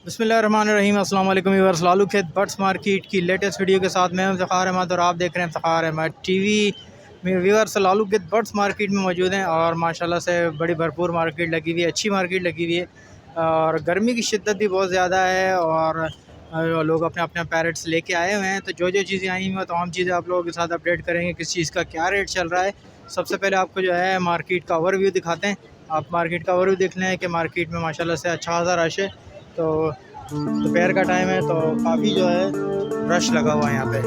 बिस्मिल्लाहिर्रहमानिर्रहीम। अस्सलाम वालेकुम व्यूअर्स, लालू खेत बर्ड्स मार्केट की लेटेस्ट वीडियो के साथ मैं हूं ज़फ़ार अहमद और आप देख रहे हैं ज़फ़ार अहमद टीवी में। व्यूअर्स, लालू खेत बर्ड्स मार्केट में मौजूद हैं और माशाल्लाह से बड़ी भरपूर मार्केट लगी हुई है, अच्छी मार्केट लगी हुई है और गर्मी की शिद्दत भी बहुत ज़्यादा है और लोग अपने अपने पैरेट्स लेके आए हुए हैं। तो जो जो चीज़ें आई हुई हैं तमाम चीज़ें आप लोगों के साथ अपडेट करेंगे, किस चीज़ का क्या रेट चल रहा है। सबसे पहले आपको जो है मार्केट का ओवरव्यू दिखाते हैं। आप मार्केट का ओवरव्यू देख लें कि मार्केट में माशाल्लाह से अच्छा खासा रश है। तो दोपहर का टाइम है तो काफ़ी जो है रश लगा हुआ है यहाँ पे।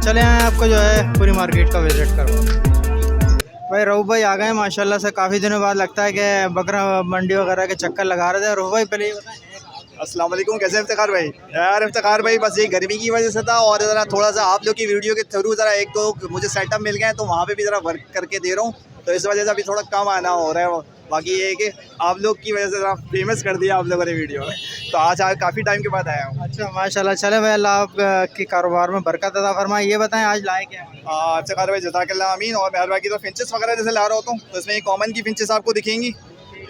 चले आए आपको जो है पूरी मार्केट का विजिट करवाओ। भाई रऊफ भाई आ गए माशाल्लाह से, काफ़ी दिनों बाद लगता है कि बकरा मंडी वगैरह के चक्कर लगा रहे थे। रऊफ भाई पहले ये बताएं। अस्सलाम वालेकुम, कैसे इफ्तिखार भाई? यार इफ्तिखार भाई बस ये गर्मी की वजह से था और ज़रा थोड़ा सा आप लोग की वीडियो के थ्रू ज़रा एक तो मुझे सेटअप मिल गया है तो वहाँ पे भी ज़रा वर्क करके दे रहा हूँ, तो इस वजह से अभी थोड़ा कम आना हो रहा है। बाकी ये है कि आप लोग की वजह से ज़रा फेमस कर दिया आप लोगों ने वीडियो में, तो आज काफ़ी टाइम के बाद आया हूँ। अच्छा माशाल्लाह, चले भाई अल्लाह आपके कारोबार में बरकत अता फरमाए। ये बताएं आज लाए क्या? इफ्तिखार भाई जज़ाकल्लाह अमीन। और मेहरबानी की तो फिंचेस वगैरह जैसे ला रहा होता हूँ तो इसमें कॉमन की फिंचेस आपको दिखेंगी।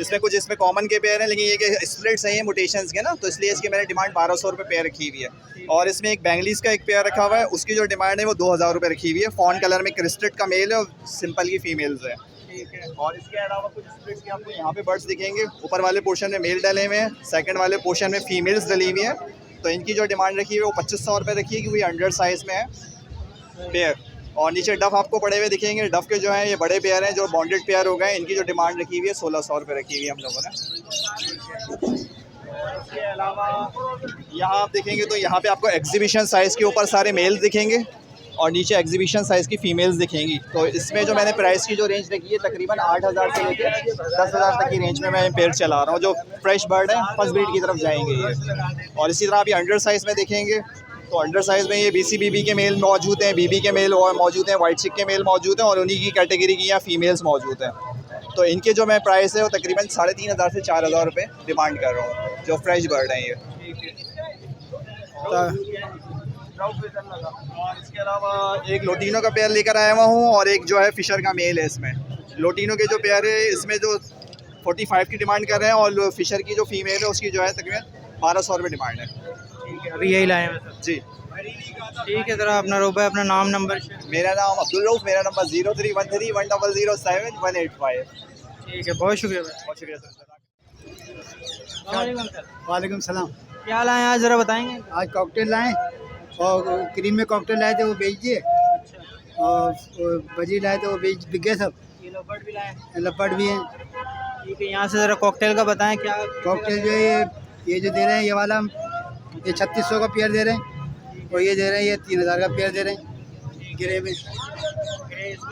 इसमें कॉमन के पेयर हैं, लेकिन ये कि स्प्लिट्स हैं ये मुटेशंस के ना, तो इसलिए इसकी मैंने डिमांड 1200 रुपये पेयर रखी हुई है। और इसमें एक बेंगलीज का एक पेयर रखा हुआ है, उसकी जो डिमांड है वो 2000 रुपये रखी हुई है। फॉन कलर में क्रिस्टेड का मेल है और सिंपल की फीमेल्स है। और इसके अलावा कुछ स्प्लिट्स के आपको यहाँ पे बर्ड्स दिखेंगे। ऊपर वाले पोर्शन में मेल डले हुए हैं, सेकंड वाले पोर्शन में फीमेल्स डली हुई हैं। तो इनकी जो डिमांड रखी है वो 2500 रुपये रखी है क्योंकि ये 100 साइज़ में है पेयर। और नीचे डफ आपको पड़े हुए दिखेंगे। डफ के जो हैं ये बड़े पेयर हैं जो बॉन्डेड पेयर हो गए। इनकी जो डिमांड रखी हुई है 1600 रुपये रखी हुई है हम लोगों ने। इसके अलावा यहाँ आप देखेंगे तो यहाँ पे आपको एग्जीबिशन साइज़ के ऊपर सारे मेल्स दिखेंगे और नीचे एग्जीबिशन साइज़ की फ़ीमेल्स दिखेंगी। तो इसमें जो मैंने प्राइस की जो रेंज रखी है तकरीबन 8000 से लेकर 10000 तक की रेंज में मैं पेयर चला रहा हूँ। जो फ्रेश बर्ड है फर्स्ट ब्रीड की तरफ जाएंगे ये। और इसी तरह आप ये अंडर साइज़ में देखेंगे तो अंडर साइज़ में ये BCBB के मेल मौजूद हैं, BB के मेल और मौजूद हैं, वाइट चिक के मेल मौजूद हैं और उन्हीं की कैटेगरी की यहाँ फीमेल्स मौजूद हैं। तो इनके जो मैं प्राइस है वो तकरीबन 3500 से 4000 रुपये डिमांड कर रहा हूँ, जो फ्रेश बर्ड हैं ये। और इसके अलावा एक लोटिनो का पेयर लेकर आया हुआ हूँ और एक जो है फिशर का मेल है। इसमें लोटिनो के जो पेयर है इसमें जो 45 की डिमांड कर रहे हैं और फिशर की जो फीमेल है उसकी जो है तकरीबन 1200 रुपये डिमांड है। ठीक है, अभी यही लाए हैं जी। ठीक है, ज़रा अपना रऊफ भाई अपना नाम नंबर। मेरा नाम अब्दुल रऊफ, मेरा नंबर 03131007 ठीक है, बहुत शुक्रिया भाई। बहुत शुक्रिया सर। वालेकुम सलाम। क्या लाए हैं आज ज़रा बताएंगे? आज कॉकटेल लाए और क्रीम में कॉकटेल लाए थे वो बेच दिए और बजी लाए थे वो बिक गए सब। ये लपट भी लाए हैं? लपट भी हैं। ठीक है, यहाँ से ज़रा कॉकटेल का बताएं क्या? कॉकटेल जो है ये जो दे रहे हैं ये वाला ये 3600 का पेयर दे रहे हैं और ये दे रहे हैं ये 3000 का पेयर दे रहे हैं ग्रे में।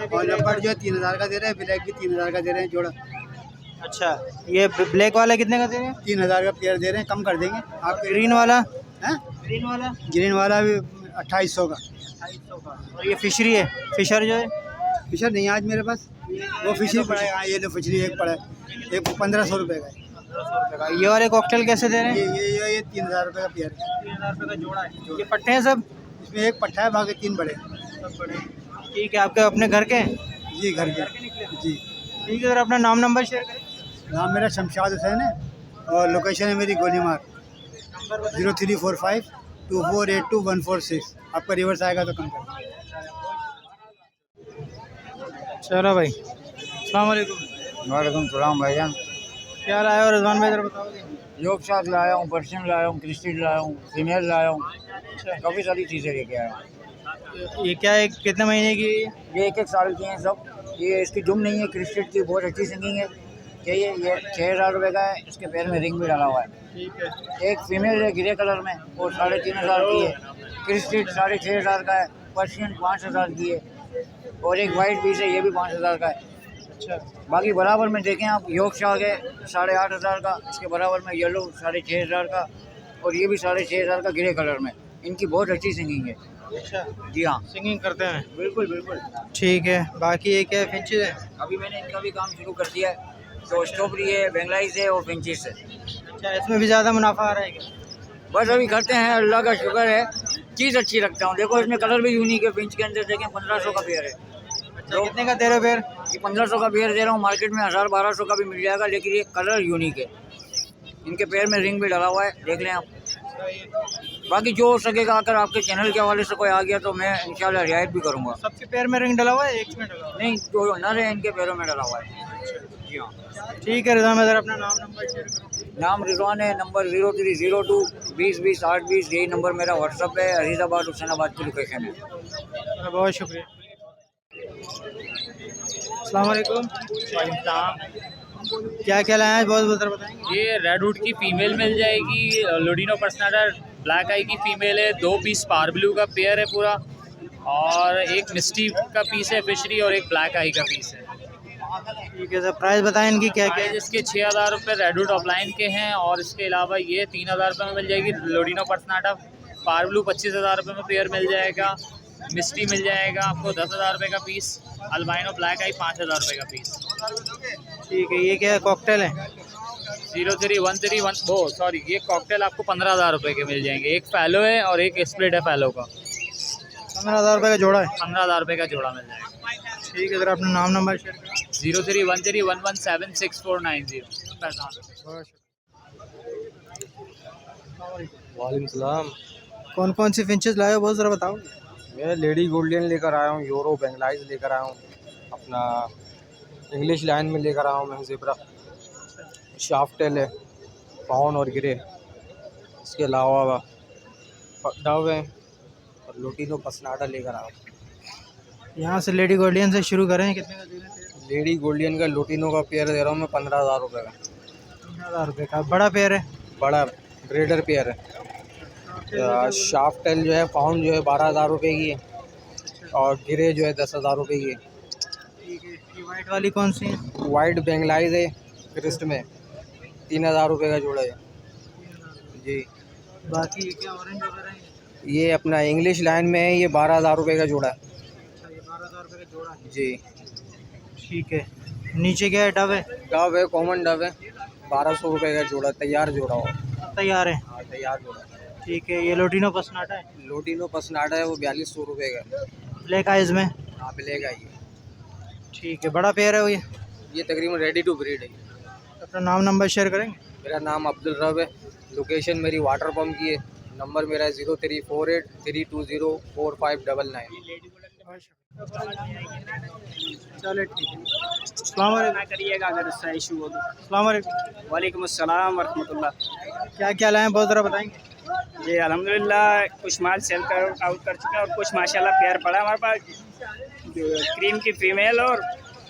और लपट जो है 3000 का दे रहे हैं, ब्लैक भी 3000 का दे रहे हैं जोड़ा। अच्छा, ये ब्लैक वाला कितने का दे रहे हैं? 3000 का पेयर दे रहे हैं, कम कर देंगे आपके। ग्रीन वाला हैं? ग्रीन वाला भी 2800 का। 2800 का। और ये फिशरी है, फिशर जो है? फिशर नहीं आज मेरे पास, वो फिशरी पड़ा है। हाँ ये लो फिशरी एक पड़ा है, एक 1500 रुपये का है। ये वाले कॉकटेल कैसे दे रहे हैं? ये 3000 रुपये का पेयर है। 3000 रुपये का जोड़ा है। ये पट्टे हैं सब? इसमें एक पट्टा है, बाकी 3 बड़े। ठीक है, आपके अपने घर के हैं? जी घर के जी। ठीक है, सर अपना नाम नंबर शेयर करें। नाम मेरा शमशाद हुसैन है और लोकेशन है मेरी गोलीमार। 0345 2482 आपका रिवर्स आएगा तो कम कर। चलो भाई, अस्सलाम वालेकुम। वालेकुम सलाम भाईजान। क्या लाया हो रिजवान भाई, जरा बताओगे? योगशाद लाया हूँ, पर्शियन लाया हूँ, क्रिस्टल लाया हूँ, फीमेल लाया हूँ, काफ़ी सारी चीज़ें लेके आया हूँ। ये क्या है, कितने महीने की? ये 1-1 साल की हैं सब। ये इसकी दुम नहीं है, क्रिस्टल की बहुत अच्छी सिंगिंग है चाहिए। ये 6,000 रुपये का है, इसके पैर में रिंग भी डाला हुआ है। ठीक है। एक फीमेल है ग्रे कलर में, वो 3,500 की है। क्रिस्टिड 6,500 का है। पर्शियन 5,000 की है। और एक वाइट पीस है, ये भी 5,000 का है। अच्छा। बाकी बराबर में देखें आप, योग शाग है 8,500 का, इसके बराबर में येलो 6,500 का, और ये भी 6,500 का ग्रे कलर में। इनकी बहुत अच्छी सिंगिंग है। अच्छा, जी हाँ, सिंगिंग करते हैं। बिल्कुल बिल्कुल। ठीक है। बाकी ये क्या फिंचेस है? अभी मैंने इनका भी काम शुरू कर दिया है। तो स्ट्रॉबेरी है, बेंगलाइज है और फिंचिस है। अच्छा, इसमें भी ज़्यादा मुनाफा आ रहा है क्या? बस अभी करते हैं, अल्लाह का शुक्र है। चीज़ अच्छी रखता हूँ। देखो इसमें कलर भी यूनिक है। फिंच के अंदर देखें 1,500 का पेयर है। अच्छा, कितने का दे रहे हो फिर? ये 1,500 का पेयर दे रहा हूँ। मार्केट में 1,000-1,200 का भी मिल जाएगा, लेकिन ये कलर यूनिक है। इनके पैर में रिंग भी डाला हुआ है, देख लें आप। बाकी जो हो सकेगा, अगर आपके चैनल के हवाले से कोई आ गया तो मैं इंशाल्लाह रियायत भी करूँगा। सबके पैर में रिंग डला हुआ है, एक में डला हुआ नहीं, जो नर है इनके पैरों में डाला हुआ है। जी हाँ। है? ठीक है रिजवान, ज़रा अपना नाम नंबर शेयर करो। नाम रिजवान है, नंबर 0302 20 20 8 20। यही नंबर मेरा व्हाट्सअप है। अजीज़ाबाद हुसैनाबाद की लोकेशन है। बहुत शुक्रिया। अस्सलाम वालेकुम। क्या क्या लाए हैं, बहुत ज़रा बताएंगे? ये रेडवुड की फीमेल मिल जाएगी, लोडिनो पर्सनाडा ब्लैक आई की फीमेल है, 2 पीस पार ब्लू का पेयर है पूरा, और एक मिस्टी का पीस है फिशरी, और एक ब्लैक आई का पीस है। ठीक है सर, प्राइस बताएं इनकी क्या क्या है? प्राइस इसके 6,000 रुपये रेडवुड ऑफलाइन के हैं, और इसके अलावा ये 3,000 रुपये में मिल जाएगी लोडिनो पर्सनाडा। पार ब्लू 25,000 रुपये में पेयर मिल जाएगा। मिस्टी मिल जाएगा आपको 10,000 रुपये का पीस। अल्बाइनो ब्लैक आई 5,000 रुपये का पीस। ठीक है। ये क्या है, कॉकटेल है? 03131 सॉरी, ये कॉकटेल आपको 15,000 रुपये के मिल जाएंगे। एक फैलो है और एक स्प्लिट है फैलो का। 15,000 रुपये का जोड़ा है? 15,000 रुपये का जोड़ा मिल जाएगा। ठीक है, ज़रा अपना नाम नंबर शेयर करो। 03131176,490। वालेकुम सलाम। कौन कौन सी फिंचेस लाए हो, बहुत ज़रा बताओ। मैं लेडी गोल्डन लेकर आया हूँ, यूरो बेंगलाइज लेकर आया हूँ, अपना इंग्लिश लाइन में लेकर आया हूँ मैं ज़ेब्रा, शाफ्टेल है, पाउन और ग्रे। इसके अलावा डव है और लोटिनो पसनाडा लेकर आया हूँ। यहाँ से लेडी गोल्डियन से शुरू करें, कितने का दे रहे हैं? लेडी गोल्डन का लोटिनो का पेयर दे रहा हूँ मैं 15,000 रुपये का। 15,000 रुपये का बड़ा पेयर है? बड़ा ब्रेडर पेयर है। शाफ्टेल जो है पाउन जो है 12,000 रुपये की है, और ग्रे जो है 10,000 रुपये की है। ठीक है। ये वाइट वाली कौन सी है? वाइट बेंगलाइज है क्रिस्ट में, 3,000 रुपये का जोड़ा है जी। बाकी ये क्या ऑरेंज वगैरह है? ये अपना इंग्लिश लाइन में है, ये 12,000 रुपये का जोड़ा है अच्छा, ये 12,000 रुपये का जोड़ा है। जी। ठीक है। नीचे क्या है, डव है? डव है, कॉमन डव है, 1,200 रुपये का जोड़ा, तैयार जोड़ा हो। तैयार है? हाँ, तैयार जोड़ा। ठीक है। ये लोटिनो पसनाटा है? लोटिनो पसनाडा है, वो 4,200 रुपये का। ब्लैक आइज में? हाँ, मिलेगा ये। ठीक है। बड़ा पेयर है वो? ये तकरीबन रेडी टू ब्रीड है। अपना नाम नंबर शेयर करेंगे? मेरा नाम अब्दुल रब है, लोकेशन मेरी वाटर पम्प की है, नंबर मेरा है 0348-320-4599। चलो ठीक है। अस्सलाम वालेकुम। करिएगा अगर उसका इशू हो तो। अस्सलाम वालेकुम। वालेकुम अस्सलाम वरहमतुल्लाह। क्या क्या लाए हैं, बहुत ज़रा बताएंगे? जी अल्हम्दुलिल्लाह कुछ माल सेल कर आउट कर चुके हैं, और कुछ माशाल्लाह पेयर पड़ा है हमारे पास। क्रीम की फीमेल और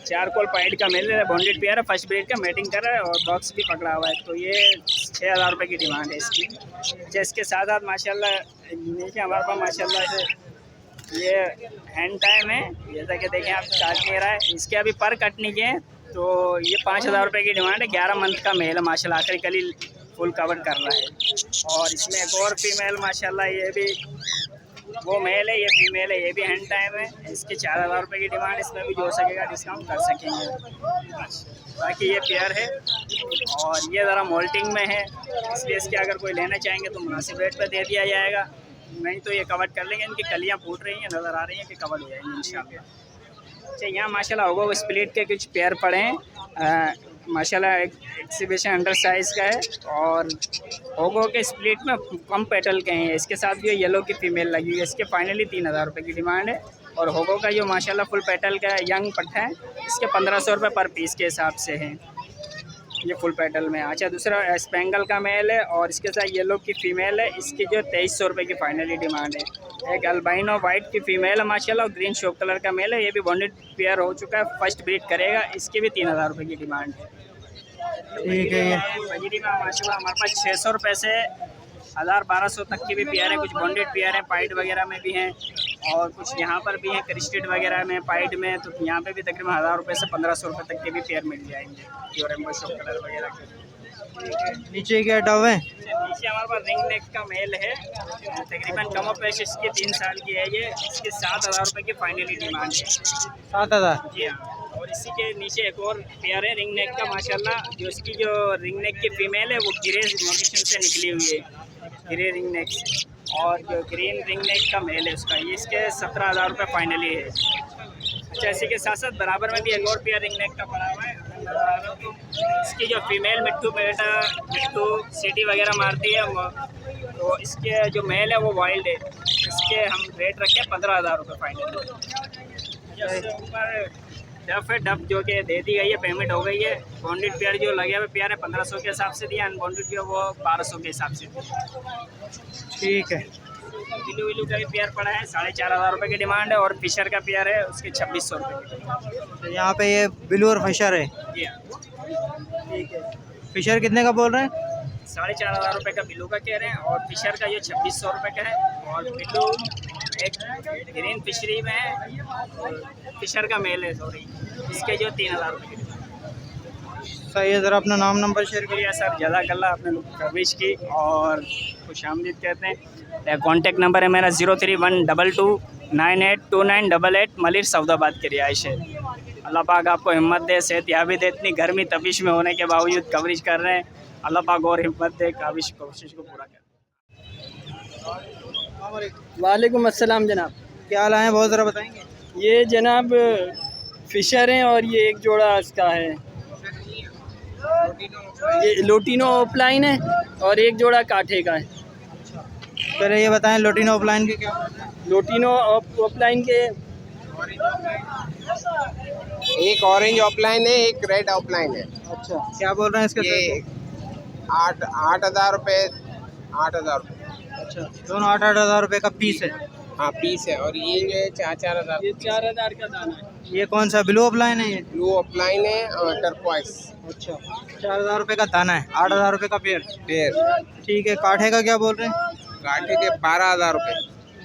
चारकोल पाइड का मेल है, बॉन्डेड पेयर है, फर्स्ट ब्रीड का मैटिंग कर रहा है, और बॉक्स भी पकड़ा हुआ है। तो ये 6,000 रुपये की डिमांड है इसकी। जिसके साथ साथ माशाल्लाह नीचे हमारे पास माशाल्लाह से ये हैंड टाइम है, जैसा कि देखें आप काट नहीं रहा है, इसके अभी पर कट नहीं किए। तो ये 5,000 रुपये की डिमांड है। 11 मंथ का मेल है माशाल्लाह, आखिरी कली फुल कवर कर रहा है। और इसमें एक और फीमेल माशाल्लाह, ये भी वो मेल है, ये फीमेल है, ये भी हैंड टाइम है। इसके 4,000 रुपये की डिमांड, इसमें भी जो सकेगा डिस्काउंट कर सकेंगे। बाकी ये पेयर है, और ये ज़रा मोल्टिंग में है, इसलिए इसके अगर कोई लेना चाहेंगे तो मुनासिब रेट पर दे दिया जाएगा, नहीं तो ये कवर कर लेंगे। इनकी कलियाँ फूट रही हैं, नज़र आ रही हैं कि कवर हो जाएंगे इंशाल्लाह। अच्छा, यहाँ माशाल्लाह होगो स्प्लिट के कुछ पेयर पड़े हैं, माशाल्लाह एक एक्सिबिशन अंडर साइज़ का है, और होगो के स्प्लिट में कम पेटल के हैं। इसके साथ भी येलो की फ़ीमेल लगी हुई है। इसके फाइनली 3,000 रुपये की डिमांड है। और होगो का जो माशाल्लाह फुल पेटल का यंग पट्टा है, इसके 1,500 रुपये पर पीस के हिसाब से हैं, ये फुल पेटल में। अच्छा, दूसरा स्पेंगल का मेल है, और इसके साथ येलो की फ़ीमेल है, इसकी जो 2,300 रुपये की फाइनली डिमांड है। एक अल्बाइनो वाइट की फ़ीमेल है माशाल्लाह, और ग्रीन शॉप कलर का मेल है, ये भी बॉन्डेड पेयर हो चुका है, फर्स्ट ब्रीड करेगा, इसकी भी 3,000 रुपये की डिमांड है। ठीक है। ये बजरी में माशाल्लाह हमारे पास 600 रुपये से 1000-1200 तक के भी पेयर हैं। कुछ बॉन्डेड पेयर हैं, पाइड वगैरह में भी हैं, और कुछ यहाँ पर भी हैं क्रिस्टेड वगैरह में, पाइड में। तो यहाँ पे भी तकरीबन 1000 रुपये से 1500 रुपये तक के भी पेयर मिल जाएंगे, जो रेम्बो शो कलर वगैरह के। नीचे क्या डव है? नीचे हमारे पास रिंग नेक का मेल है, तकरीबन कम और पेश इसके 3 साल की है ये। इसके 7000 रुपये की फाइनली डिमांड है। 7000? जी हाँ। और इसी के नीचे एक और पेयर है रिंग नेक का माशाल्लाह, जो इसकी जो रिंग नेक की फीमेल है वो गिरे मोटिशन से निकली हुई है, गिरे रिंग नेक से। और जो ग्रीन रिंग नेक का मेल है उसका, ये इसके 17000 रुपये फाइनली है। अच्छा, इसी के साथ साथ बराबर में भी एक और पेयर रिंग नेक का पड़ा हुआ है। इसकी जो फीमेल मिट्टू सीटी वगैरह मारती है, तो इसके जो मेल है वो वाइल्ड है। इसके हम रेट रखे 15000 रुपये फाइनल। ऊपर डफ है, डफ जो कि दे दी गई है, पेमेंट हो गई है। बॉन्डेड पेयर जो लगे हुए पेयर है 1500 के हिसाब से दिया, अनबॉन्डेड पेयर वो 1200 के हिसाब से दिया। ठीक है। बिलू विलू का भी पेयर पड़ा है, 4500 रुपये की डिमांड है। और फिशर का पेयर है, उसके 2600 रुपये की डिमांड है। तो यहाँ पे ये ब्लू और फिशर है। जी हाँ। ठीक है। फिशर कितने का बोल रहे हैं? 4500 रुपये का बिलू का कह रहे हैं, और फिशर का ये 2600 रुपये का है। और बिलू एक ग्रीन फिशरी में है, और फिशर का मेल है, सॉरी, इसके जो 3000 रुपये की डिमांड। सही है। ज़रा अपना नाम नंबर शेयर करिए। शुक्रिया सर, जज़ाकल्लाह आपने सर्विस की, और खुशामदीद कहते हैं। कॉन्टेक्ट नंबर है मेरा 03122982988 मलिर सऊदाबाद के रिहाइश है। अल्लाह पाक आपको हिम्मत दे, सेहत याबी दे। इतनी गर्मी तपिश में होने के बावजूद कवरेज कर रहे हैं, अल्लाह पाक और हिम्मत दे, कोशिश को पूरा कर। वालेकुम अस्सलाम जनाब। क्या हाल है? बहुत ज़रा बताएंगे। ये जनाब फिशर हैं, और ये एक जोड़ा इसका है, ये लोटिनो ऑफलाइन है, और एक जोड़ा काठे का है। पहले ये बताएं लोटिनो ऑफलाइन के क्या? लोटिनो ऑफलाइन के एक ऑरेंज ऑफलाइन है, एक रेड ऑफलाइन है। अच्छा, क्या बोल रहे हैं इसके? ये 8,000 रुपये। 8,000 रुपये। अच्छा, दोनों 8,000 रुपये का पीस है। हाँ, पीस है। और ये जो है 4,000। ये 4000 का दाना है। ये कौन सा ब्लू ऑफलाइन है? ये ब्लू ऑफलाइन है और टर्कवाइस। अच्छा, 4000 रुपये का दाना है, 8,000 रुपये का पेयर। ठीक है। काठे का क्या बोल रहे हैं? काठे के 12,000 रुपये।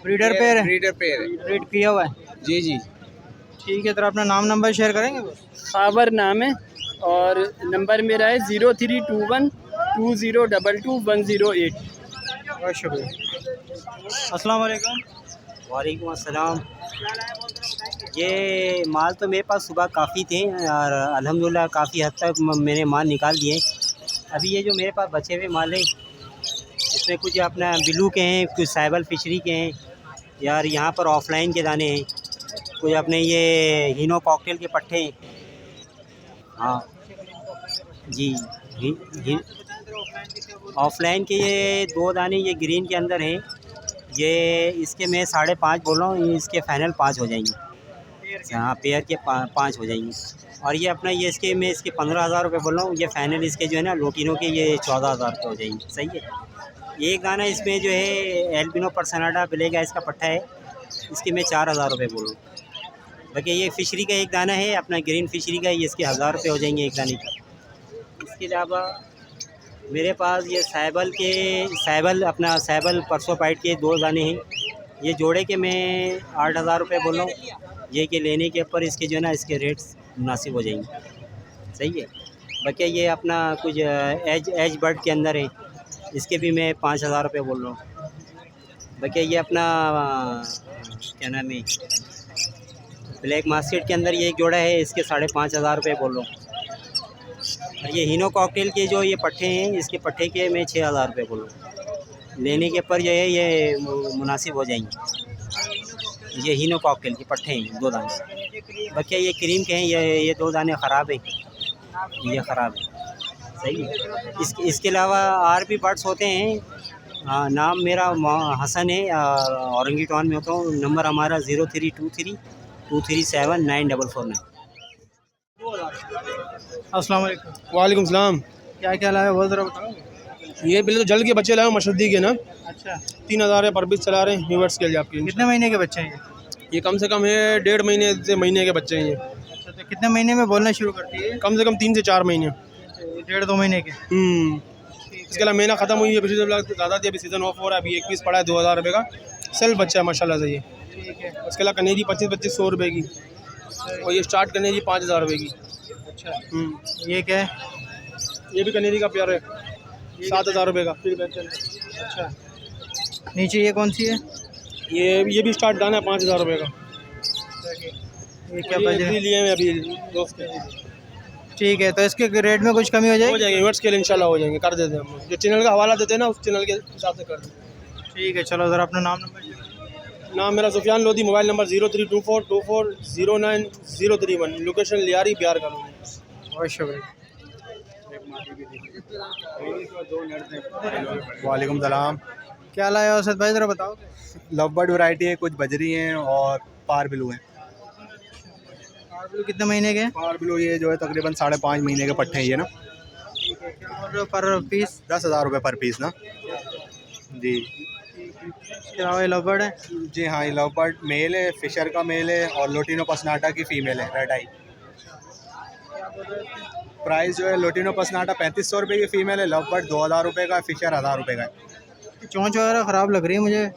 ब्रीडर पेयर है? ब्रीडर पेयर है। ब्रीड किया हुआ है? जी जी। ठीक है। तो अपना नाम नंबर शेयर करेंगे? खाबर नाम है, और नंबर मेरा है 03212022 108। बहुत शुक्रिया। अस्सलाम वालेकुम। वालेकुम अस्सलाम। ये माल तो मेरे पास सुबह काफ़ी थे, और अल्हम्दुलिल्लाह काफ़ी हद तक मैंने माल निकाल दिए। अभी ये जो मेरे पास बचे हुए माल हैं, इसमें कुछ अपना बिलू के हैं, कुछ साइबल फिशरी के हैं, यार यहाँ पर ऑफलाइन के दाने हैं, कुछ अपने ये हीनो कॉकटेल के पट्टे हैं। हाँ जी, ऑफलाइन के ये 2 दाने ये ग्रीन के अंदर हैं। ये इसके मैं 5.5 बोल रहा हूँ, इसके फाइनल 5 हो जाएंगे। हाँ, पेयर के 5 हो जाएंगे। और ये अपना ये इसके मैं इसके 15,000 रुपये बोल रहा हूँ, ये फाइनल इसके जो है ना लोटिनो के ये 14,000 रुपये हो जाएंगे। सही है। एक दाना इसमें जो है एल्बिनो पर्सनाडा ब्लैक है, इसका पट्टा है, इसके मैं 4,000 रुपये बोल रहा हूँ। बाकी ये फिशरी का एक दाना है अपना ग्रीन फिशरी का, ये इसके 1000 रुपये हो जाएंगे एक दाने का। इसके अलावा मेरे पास ये साइबल अपना साइबल परसोपाइट के 2 दाने हैं, ये जोड़े के मैं 8,000 रुपये बोल रहा हूँ। ये के लेने के ऊपर इसके जो है ना इसके रेट्स मुनासिब हो जाएंगे। सही है। बाकी ये अपना कुछ एज बर्ड के अंदर है, इसके भी मैं 5,000 रुपये बोल रहा हूँ। बाकी ये अपना क्या नाम है ब्लैक मास्केट के अंदर ये एक जोड़ा है, इसके 5,500 रुपये बोल रहा हूँ। और ये हीनो कॉकटेल के जो ये पट्टे हैं, इसके पट्टे के मैं 6,000 रुपये बोल रहा हूँ। लेने के ऊपर जो है ये मुनासिब हो जाएंगे। ये हीनो कॉकटेल के पट्टे हैं 2 दाने। बाकी ये क्रीम के हैं, ये 2 दाने ख़राब हैं, ये ख़राब है। सही है। इसके अलावा और भी बर्ड्स होते हैं। नाम मेरा हसन है, औरंगी टाउन में होता हूँ। नंबर हमारा 0323237949। अस्सलाम वालेकुम। वालेकुम सलाम। क्या क्या लाया बहुत ज़रा बताओ। ये पहले तो जल के बच्चे लाए मशद्दी के ना। अच्छा, 3,000 है पर पीस चला रहे हैं यूवर्स के लिए आपके। कितने महीने के बच्चे हैं ये कम से कम है 1.5 महीने से महीने के बच्चे हैं ये। अच्छा, तो कितने महीने में बोलना शुरू करती है? कम से कम 3 से 4 महीने। 1.5-2 महीने के। इसके अलावा महीना ख़त्म हुई है, पिछले ज़्यादा थी, अभी सीज़न ऑफ हो रहा है। अभी एक पीस पड़ा है 2000 रुपये का, सेल बच्चा है माशाल्लाह से ये। ठीक है। उसके अलावा कनेरी 2500 रुपये की, और ये स्टार्ट कनेरी 5000 रुपये की। अच्छा, ये क्या है? ये भी कनेरी का पेयर है, 7000 रुपये का। अच्छा, नीचे ये कौन सी है? ये भी स्टार्ट डाना है 5000 रुपये का। ये क्या बज रहा है? लिए हैं अभी दोस्त। ठीक है, तो इसके रेट में कुछ कमी हो हो जाएगी? जाएंगे, वेट्स के लिए इंशाल्लाह हो जाएंगे, कर देते हैं हम। जो चैनल का हवाला देते हैं ना, उस चैनल के हिसाब से कर देते हैं। ठीक है, चलो ज़रा अपना नाम नंबर। नाम मेरा Sufiyan Lodhi, mobile number 032424093031, location Lyari Bihar का। बहुत शुक्रिया। वालेकुम सलाम। क्या लाया हो असद भाई, ज़रा बताओ। लव बर्ड वैरायटी है, कुछ बजरी हैं और पार ब्लू हैं। पार कितने महीने के? पार ब्लू ये जो है तकरीबन 5.5 महीने के पट्टे हैं ये ना। पर पीस 10,000 रुपये पर पीस ना जी। इसके अलावा ये लव बर्ड है? जी हाँ, ये लव बर्ड मेल है, फिशर का मेल है, और लोटिनो पसनाटा की फ़ीमेल है, रेड आई। प्राइस जो है लोटिनो पसनाटा 3500 रुपये की फ़ीमेल है, लव बर्ड 2000 रुपये का, फिशर 1000 रुपये का है। चोंच वगैरह ख़राब लग रही है मुझे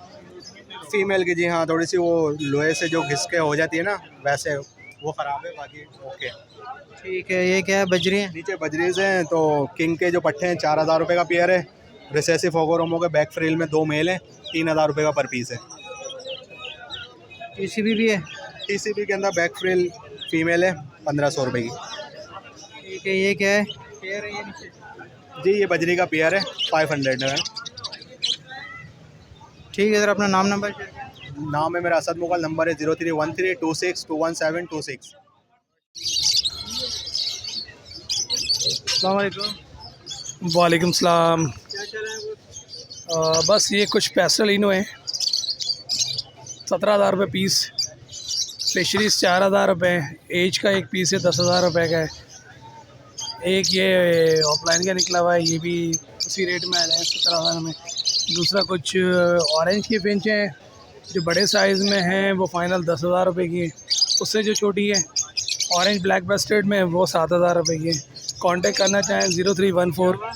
फ़ीमेल की। जी हाँ, थोड़ी सी वो लोहे से जो घिसके हो जाती है ना, वैसे वो ख़राब है, बाकी ओके। ठीक है, ये क्या है? बजरी है? नीचे बजरीज हैं। तो किंग के जो पट्टे हैं 4000 रुपये का पेयर है। रिसेसिव होगोरोमो के बैक फ्रिल में 2 मेल हैं, 3000 रुपये का पर पीस है। TCB भी है? TCB के अंदर बैक फ्रिल फीमेल है, 1500 रुपये की। ठीक है, ये क्या है? पेयर है ये नीचे? जी ये बजरी का पेयर है, 500 में। ठीक है, सर अपना नाम नंबर शेयर करें। नाम है मेरा असद मुगल, नंबर है 031326217226। अस्सलाम वालेकुम। वालेकुम सलाम। क्या चल रहा है? बस ये कुछ पेस्टल इनो है, 17,000 रुपये पीस। फिशरीज 4,000 रुपये, एज का एक पीस है 10,000 रुपये का है। एक ये ऑफलाइन का निकला हुआ है, ये भी उसी रेट में आ रहे हैं 17,000 में। दूसरा कुछ ऑरेंज की फिंच हैं जो बड़े साइज़ में हैं, वो फ़ाइनल 10,000 रुपये की है। उससे जो छोटी है ऑरेंज ब्लैक बेस्टेड में, वो 7,000 रुपये की है। कांटेक्ट करना चाहें 0314।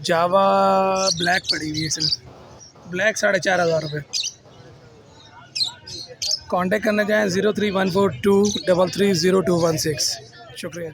जावा ब्लैक पड़ी हुई है सिर्फ, ब्लैक 4,500 रुपये। कांटेक्ट करना चाहें 03142330 216। शुक्रिया।